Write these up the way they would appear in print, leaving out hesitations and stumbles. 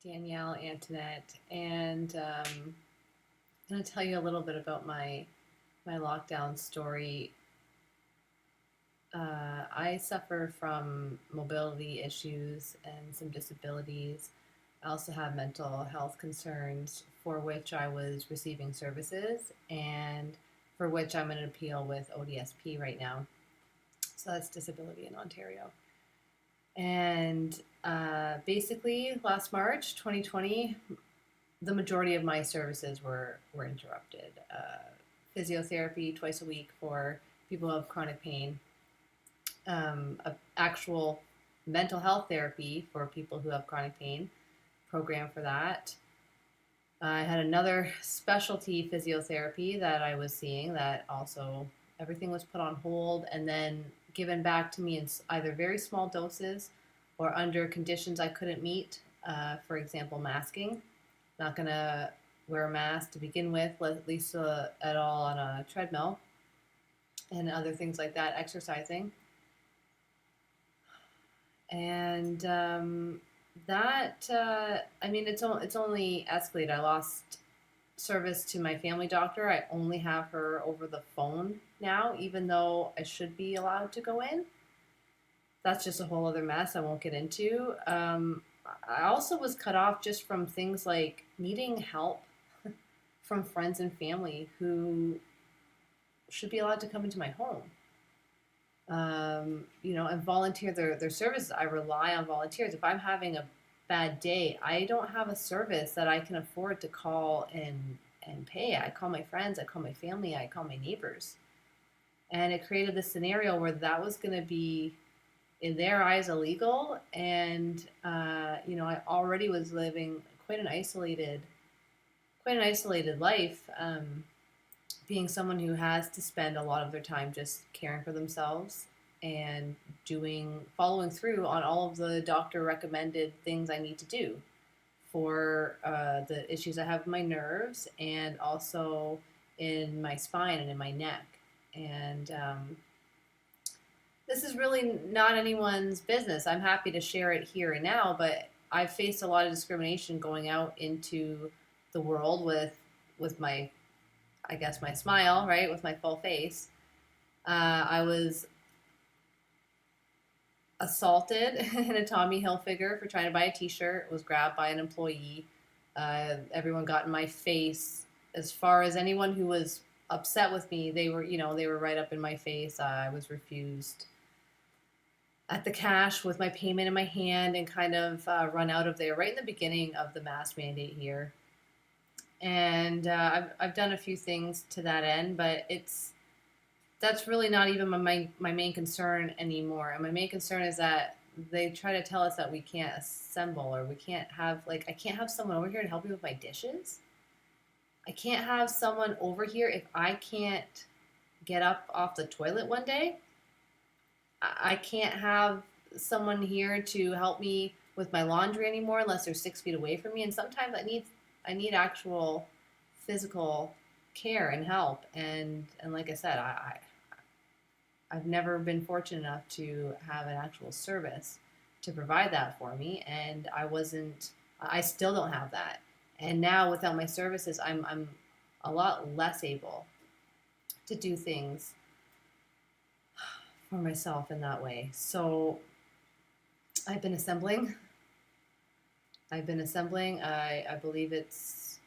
Danielle, Antoinette, and I'm going to tell you a little bit about my lockdown story. I suffer from mobility issues and some disabilities. I also have mental health concerns for which I was receiving services and for which I'm in an appeal with ODSP right now. So that's disability in Ontario. And basically, last March 2020, the majority of my services were interrupted. Physiotherapy twice a week for people who have chronic pain, actual mental health therapy for people who have chronic pain, program for that. I had another specialty physiotherapy that I was seeing that also everything was put on hold and then given back to me in either very small doses or under conditions I couldn't meet. For example, masking. Not going to wear a mask to begin with, at least at all on a treadmill, and other things like that, exercising. And it's only escalated. I lost service to my family doctor. I only have her over the phone now, even though I should be allowed to go in. That's just a whole other mess I won't get into. I also was cut off just from things like needing help from friends and family who should be allowed to come into my home. And volunteer their services. I rely on volunteers. If I'm having a bad day, I don't have a service that I can afford to call and pay. I call my friends, I call my family, I call my neighbors. And it created this scenario where that was going to be, in their eyes, illegal. And, I already was living quite an isolated life, being someone who has to spend a lot of their time just caring for themselves and following through on all of the doctor recommended things I need to do for the issues I have with my nerves and also in my spine and in my neck. And this is really not anyone's business. I'm happy to share it here and now, but I've faced a lot of discrimination going out into the world with my smile, right, with my full face. I was assaulted in a Tommy Hilfiger for trying to buy a t-shirt. Was grabbed by an employee. Everyone got in my face. As far as anyone who was upset with me, they were right up in my face. I was refused at the cash with my payment in my hand and kind of run out of there right in the beginning of the mask mandate here. And I've done a few things to that end, but that's really not even my main concern anymore. And my main concern is that they try to tell us that we can't assemble or we can't have, I can't have someone over here to help me with my dishes. I can't have someone over here if I can't get up off the toilet one day. I can't have someone here to help me with my laundry anymore unless they're 6 feet away from me. And sometimes I need actual physical care and help. And like I said, I've never been fortunate enough to have an actual service to provide that for me. And I still don't have that. And now without my services, I'm a lot less able to do things for myself in that way. So I've been assembling. I believe it's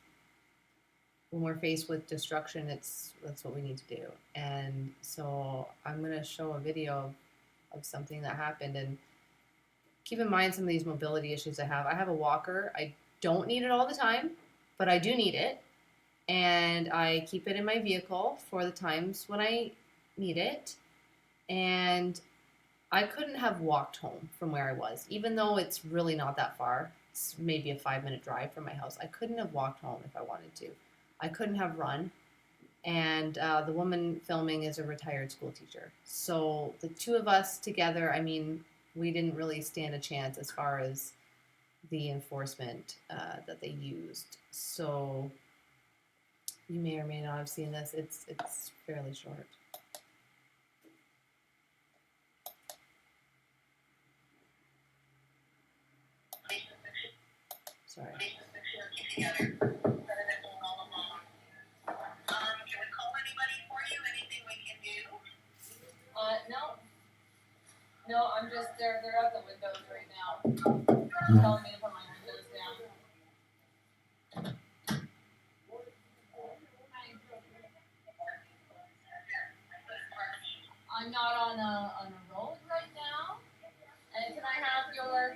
when we're faced with destruction, that's what we need to do. And so I'm going to show a video of something that happened. And keep in mind some of these mobility issues I have. I have a walker. I don't need it all the time, but I do need it. And I keep it in my vehicle for the times when I need it. And I couldn't have walked home from where I was, even though it's really not that far. It's maybe a 5-minute drive from my house. I couldn't have walked home if I wanted to. I couldn't have run. And the woman filming is a retired school teacher. So the two of us together, we didn't really stand a chance as far as the enforcement that they used. So you may or may not have seen this. It's fairly short. Sorry. Can we call anybody for you? Anything we can do? No. No, I'm just, they're at the windows right now. Telling me to put my windows down. I'm not on a road right now. And can I have your,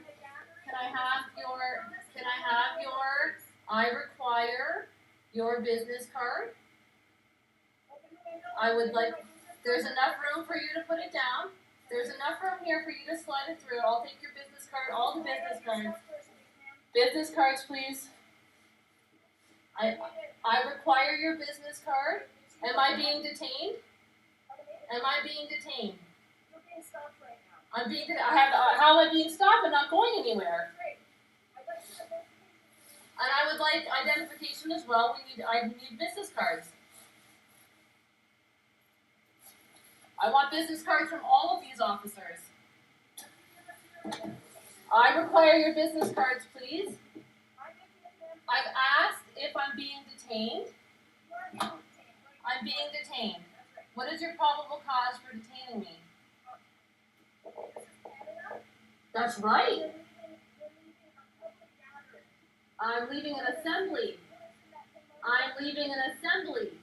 I require your business card. I would like, there's enough room for you to put it down. There's enough room here for you to slide it through. I'll take your business card, all the business cards. Business cards, please. I require your business card. Am I being detained? Am I being detained? You're being stopped right now. I'm being, how am I being stopped? I'm not going anywhere. And I would like identification as well. I need business cards. I want business cards from all of these officers. I require your business cards, please. I've asked if I'm being detained. I'm being detained. What is your probable cause for detaining me? That's right. I'm leaving an assembly. I'm leaving an assembly.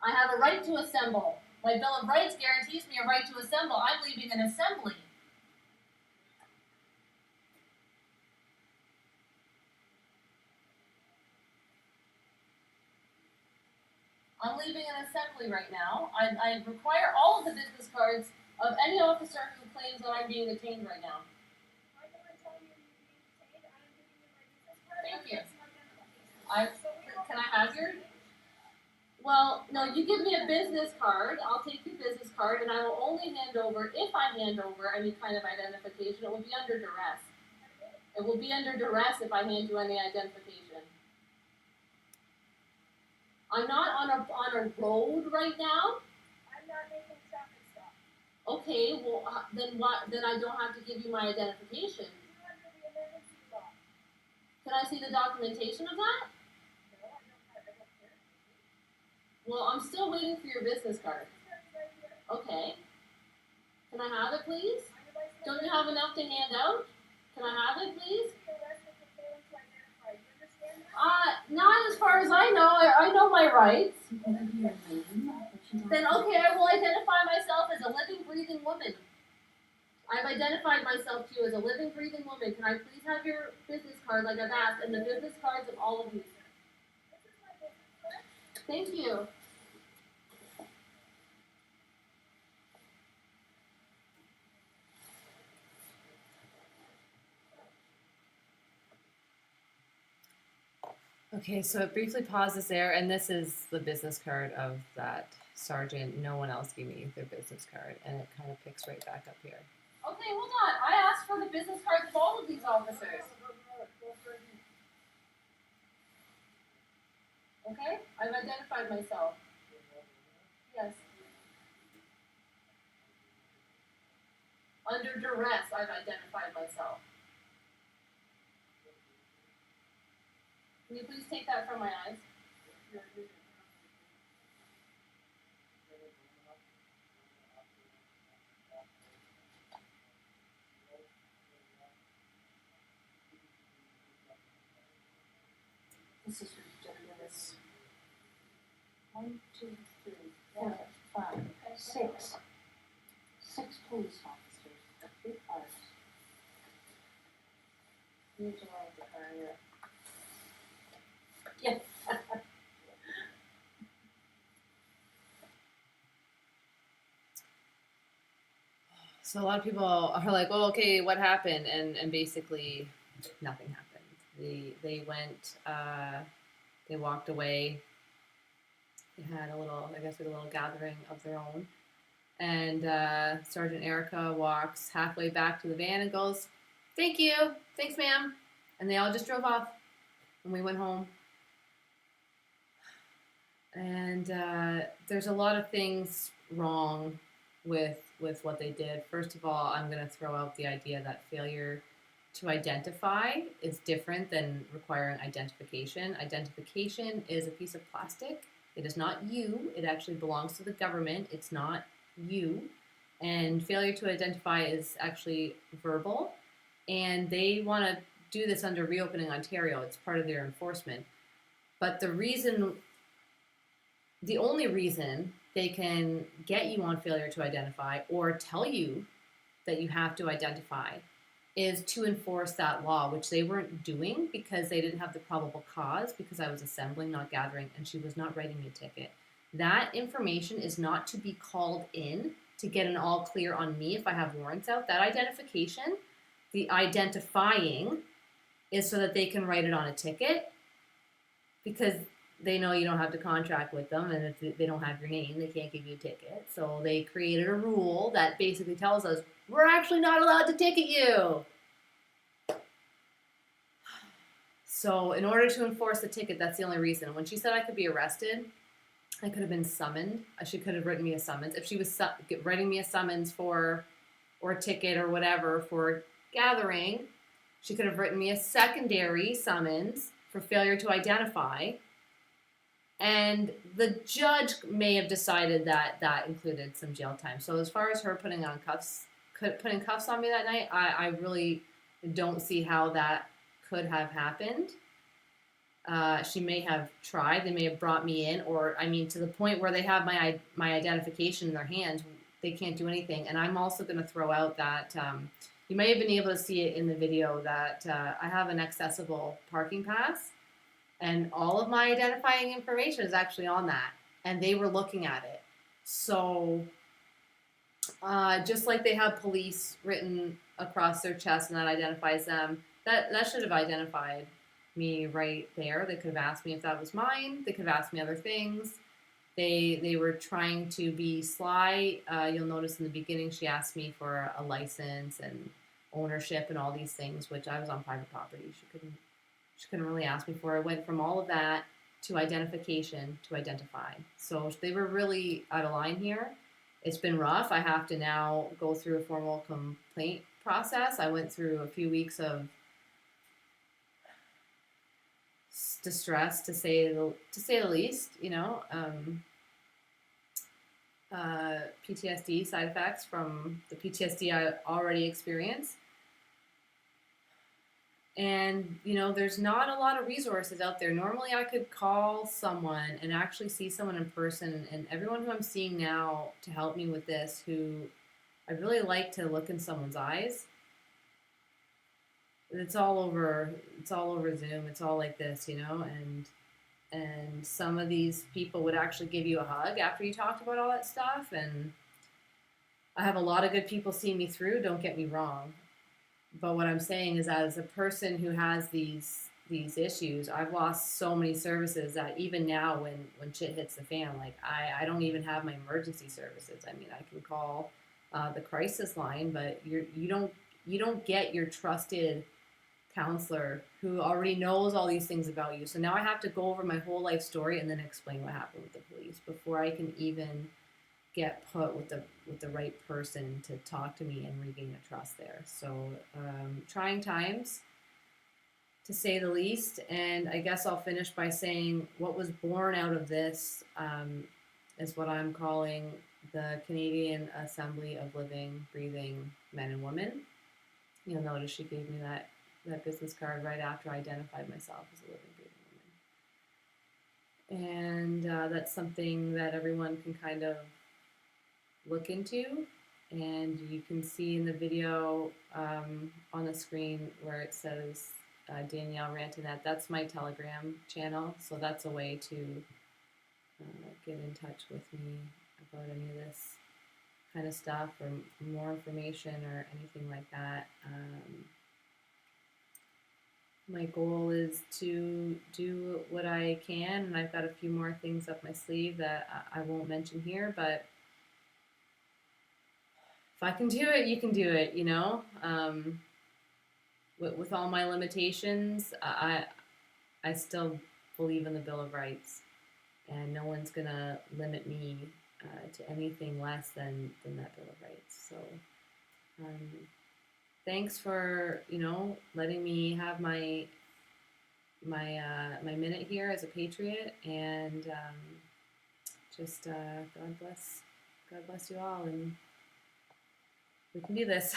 I have a right to assemble. My Bill of Rights guarantees me a right to assemble. I'm leaving an assembly. I'm leaving an assembly right now. I require all of the business cards of any officer who claims that I'm being detained right now. Thank you. Can I have your? Well, no, you give me a business card. I'll take your business card, and I will only hand over, if I hand over any kind of identification, it will be under duress. It will be under duress if I hand you any identification. I'm not on a road right now. I'm not making traffic stop. Okay, well then what? Then I don't have to give you my identification. You're under the emergency law. Can I see the documentation of that? No, I don't care. Well, I'm still waiting for your business card. Okay. Can I have it, please? Don't you have enough to hand out? Can I have it, please? Not as far as I know. I know my rights. Then okay, I will identify myself as a living, breathing woman. I've identified myself to you as a living, breathing woman. Can I please have your business card like I've asked, and the business cards of all of you? Thank you. Okay, so it briefly pauses there, and this is the business card of that sergeant. No one else gave me their business card, and it kind of picks right back up here. Okay, hold on. I asked for the business cards of all of these officers. Okay, I've identified myself. Yes. Under duress, I've identified myself. Can you please take that from my eyes? This is ridiculous. 1, 2, 3, 4, 5, 6. 6 police officers. 3 cars. Need to ride the car here. Yeah. So a lot of people are like, "Oh, okay, what happened?" And basically, nothing happened. They went, they walked away. They had a little gathering of their own, and Sergeant Erica walks halfway back to the van and goes, "Thank you, thanks, ma'am," and they all just drove off, and we went home. And there's a lot of things wrong with what they did. First of all, I'm going to throw out the idea that failure to identify is different than requiring identification. Identification is a piece of plastic. It is not you. It actually belongs to the government. It's not you. And failure to identify is actually verbal. And they want to do this under Reopening Ontario. It's part of their enforcement. But the only reason they can get you on failure to identify or tell you that you have to identify is to enforce that law, which they weren't doing because they didn't have the probable cause, because I was assembling, not gathering, and she was not writing me a ticket. That information is not to be called in to get an all clear on me if I have warrants out. That identification, the identifying, is so that they can write it on a ticket, because they know you don't have to contract with them, and if they don't have your name, they can't give you a ticket. So they created a rule that basically tells us we're actually not allowed to ticket you. So in order to enforce the ticket, that's the only reason. When she said I could be arrested, I could have been summoned. She could have written me a summons. If she was writing me a summons or a ticket or whatever for gathering, she could have written me a secondary summons for failure to identify. And the judge may have decided that that included some jail time. So as far as her putting cuffs on me that night, I really don't see how that could have happened. She may have tried. They may have brought me in, or to the point where they have my identification in their hands, they can't do anything. And I'm also going to throw out that you may have been able to see it in the video that I have an accessible parking pass. And all of my identifying information is actually on that. And they were looking at it. So just like they have police written across their chest and that identifies them, that should have identified me right there. They could have asked me if that was mine. They could have asked me other things. They were trying to be sly. You'll notice in the beginning she asked me for a license and ownership and all these things, which I was on private property. She couldn't really ask me for. I went from all of that to identification to identify. So they were really out of line here. It's been rough. I have to now go through a formal complaint process. I went through a few weeks of distress, to say the least. PTSD side effects from the PTSD I already experienced. And, there's not a lot of resources out there. Normally I could call someone and actually see someone in person, and everyone who I'm seeing now to help me with this, who I really like to look in someone's eyes. It's all over Zoom. It's all like this, and some of these people would actually give you a hug after you talked about all that stuff. And I have a lot of good people seeing me through, don't get me wrong. But what I'm saying is that as a person who has these issues, I've lost so many services that even now when shit hits the fan, like I don't even have my emergency services. I can call the crisis line, but you don't get your trusted counselor who already knows all these things about you. So now I have to go over my whole life story and then explain what happened with the police before I can even get put with the right person to talk to me and regain a trust there. So trying times, to say the least. And I guess I'll finish by saying what was born out of this is what I'm calling the Canadian Assembly of Living, Breathing Men and Women. You'll notice she gave me that business card right after I identified myself as a living, breathing woman. And that's something that everyone can kind of look into. And you can see in the video on the screen where it says Danielle ranting that's my Telegram channel. So that's a way to get in touch with me about any of this kind of stuff, or more information or anything like that. My goal is to do what I can, and I've got a few more things up my sleeve that I won't mention here, but if I can do it, you can do it, With all my limitations, I still believe in the Bill of Rights, and no one's going to limit me to anything less than that Bill of Rights. So thanks for, letting me have my minute here as a patriot, and just God bless you all, and we can do this.